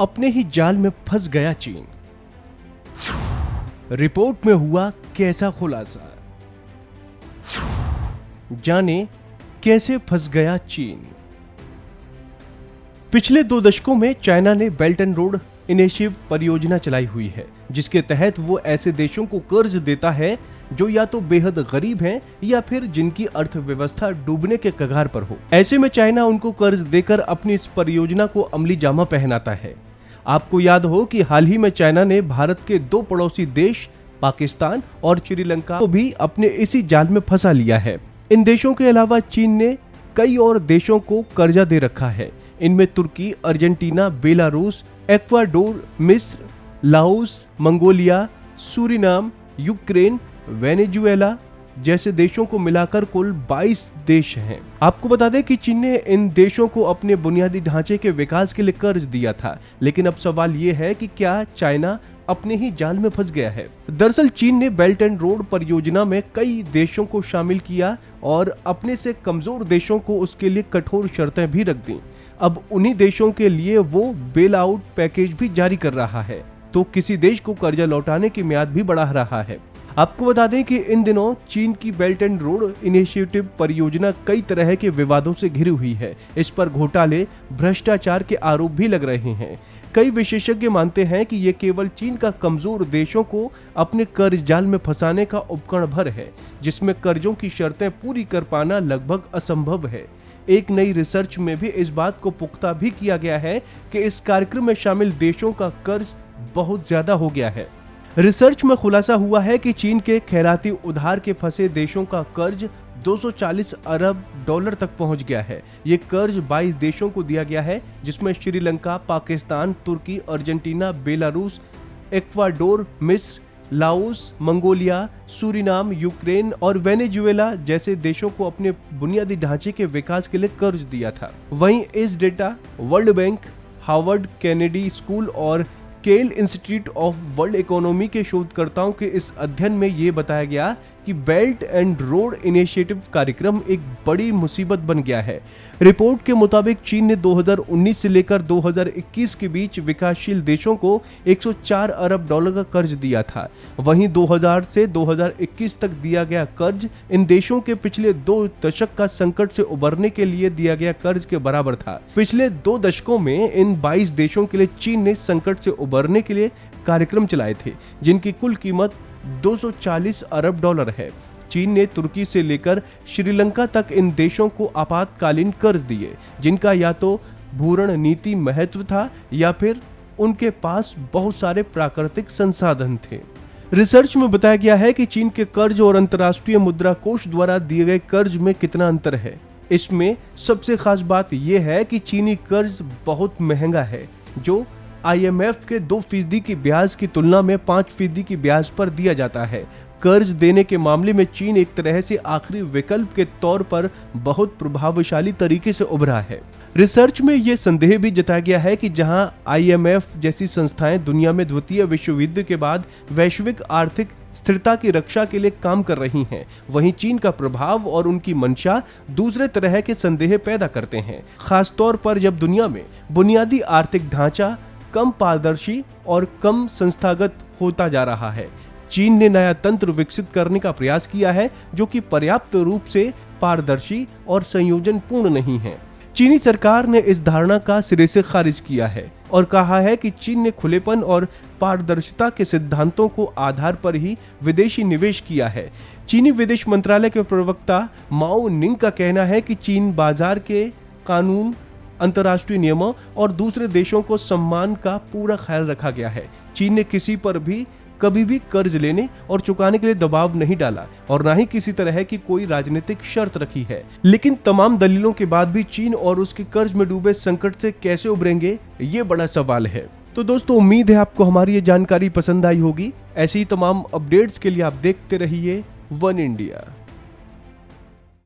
अपने ही जाल में फंस गया चीन। रिपोर्ट में हुआ कैसा खुलासा, जाने कैसे फंस गया चीन। पिछले 2 दशकों में चाइना ने बेल्ट एंड रोड इनिशिएटिव परियोजना चलाई हुई है, जिसके तहत वो ऐसे देशों को कर्ज देता है जो या तो बेहद गरीब हैं या फिर जिनकी अर्थव्यवस्था डूबने के कगार पर हो। ऐसे में चाइना उनको कर्ज देकर अपनी इस परियोजना को अमली जामा पहनाता है। आपको याद हो कि हाल ही में चाइना ने भारत के 2 पड़ोसी देश पाकिस्तान और श्रीलंका को भी अपने इसी जाल में फंसा लिया है। इन देशों के अलावा चीन ने कई और देशों को कर्जा दे रखा है। इनमें तुर्की, अर्जेंटीना, बेलारूस, इक्वाडोर, मिस्र, Laos, Mongolia, Suriname, Ukraine, Venezuela जैसे देशों को मिलाकर कुल 22 देश हैं। आपको बता दें कि चीन ने इन देशों को अपने बुनियादी ढांचे के विकास के लिए कर्ज दिया था, लेकिन अब सवाल ये है कि क्या चाइना अपने ही जाल में फंस गया है। दरअसल चीन ने बेल्ट एंड रोड परियोजना में कई देशों को शामिल किया और अपने से कमजोर देशों को उसके लिए कठोर शर्तें भी रख दी। अब उन्हीं देशों के लिए वो बेल आउट पैकेज भी जारी कर रहा है, तो किसी देश को कर्जा लौटाने की म्याद भी बढ़ा रहा है। आपको बता दें कि इन दिनों चीन की बेल्ट एंड रोड इनिशिएटिव परियोजना कई तरह के विवादों से घिरी हुई है। इस पर घोटाले, भ्रष्टाचार के आरोप भी लग रहे हैं। कई विशेषज्ञ मानते हैं कि ये केवल चीन का कमजोर देशों को अपने कर्ज जाल में फंसाने का उपकरण भर है, जिसमें कर्जों की शर्तें पूरी कर पाना लगभग असंभव है। एक नई रिसर्च में भी इस बात को पुख्ता भी किया गया है कि इस कार्यक्रम में शामिल देशों का कर्ज बहुत ज्यादा हो गया है। रिसर्च में खुलासा हुआ है कि चीन के खैराती उधार के फंसे देशों का कर्ज 240 अरब डॉलर तक पहुंच गया है। ये कर्ज 22 देशों को दिया गया है, जिसमें श्रीलंका, पाकिस्तान, तुर्की, अर्जेंटीना, बेलारूस, इक्वाडोर, मिस्र, लाओस, मंगोलिया, सूरीनाम, यूक्रेन और वेनेजुएला जैसे देशों को अपने बुनियादी ढांचे के विकास के लिए कर्ज दिया था। वहीं इस data world bank, Harvard Kennedy school और केल इंस्टीट्यूट ऑफ वर्ल्ड इकोनॉमी के शोधकर्ताओं के इस अध्ययन में ये बताया गया कि बेल्ट एंड रोड इनिशिएटिव कार्यक्रम एक बड़ी मुसीबत बन गया है। रिपोर्ट के मुताबिक चीन ने 2019 से लेकर 2021 के बीच विकासशील देशों को 104 अरब डॉलर का कर्ज दिया था। वहीं 2000 से 2021 तक दिया गया कर्ज इन देशों के पिछले 2 दशक का संकट से उबरने के लिए दिया गया कर्ज के बराबर था। पिछले 2 दशकों में इन 22 देशों के लिए चीन ने संकट से उबरने के लिए कार्यक्रम चलाए थे, जिनकी कुल कीमत 240 अरब डॉलर है। चीन ने तुर्की से लेकर श्रीलंका तक इन देशों को आपातकालीन कर्ज दिए, जिनका या तो भूरण नीति महत्व था या फिर उनके पास बहुत सारे प्राकृतिक संसाधन थे। रिसर्च में बताया गया है कि चीन के कर्ज और अंतर्राष्ट्रीय मुद्रा कोष द्वारा दिए गए कर्ज में कितना अंतर है। इसमें सबसे खास बात यह है कि चीनी कर्ज बहुत महंगा है, जो IMF के 2% की ब्याज की तुलना में 5% की ब्याज पर दिया जाता है। कर्ज देने के मामले में चीन एक तरह से आखिरी विकल्प के तौर पर बहुत प्रभावशाली तरीके से उभरा है। रिसर्च में यह संदेह भी जताया गया है कि जहां IMF जैसी संस्थाएं दुनिया में द्वितीय विश्व युद्ध के बाद वैश्विक आर्थिक स्थिरता की रक्षा के लिए काम कर रही हैं, वहीं चीन का प्रभाव और उनकी मंशा दूसरे तरह के संदेह पैदा करते हैं, खासतौर पर जब दुनिया में बुनियादी आर्थिक ढांचा कम पारदर्शी और कम संस्थागत होता जा रहा है। चीन ने नया तंत्र विकसित करने का प्रयास किया है, जो कि पर्याप्त रूप से पारदर्शी और संयोजन पूर्ण नहीं है। चीनी सरकार ने इस धारणा का सिरे से खारिज किया है और कहा है कि चीन ने खुलेपन और पारदर्शिता के सिद्धांतों को आधार पर ही विदेशी निवेश किया है। चीनी विदेश मंत्रालय के प्रवक्ता माओ निंग का कहना है कि चीन बाजार के कानून, अंतर्राष्ट्रीय नियमों और दूसरे देशों को सम्मान का पूरा ख्याल रखा गया है। चीन ने किसी पर भी कभी भी कर्ज लेने और चुकाने के लिए दबाव नहीं डाला और ना ही किसी तरह की कोई राजनीतिक शर्त रखी है। लेकिन तमाम दलीलों के बाद भी चीन और उसके कर्ज में डूबे संकट से कैसे उभरेंगे, ये बड़ा सवाल है। तो दोस्तों, उम्मीद है आपको हमारी ये जानकारी पसंद आई होगी। ऐसी ही तमाम अपडेट्स के लिए आप देखते रहिए वन इंडिया।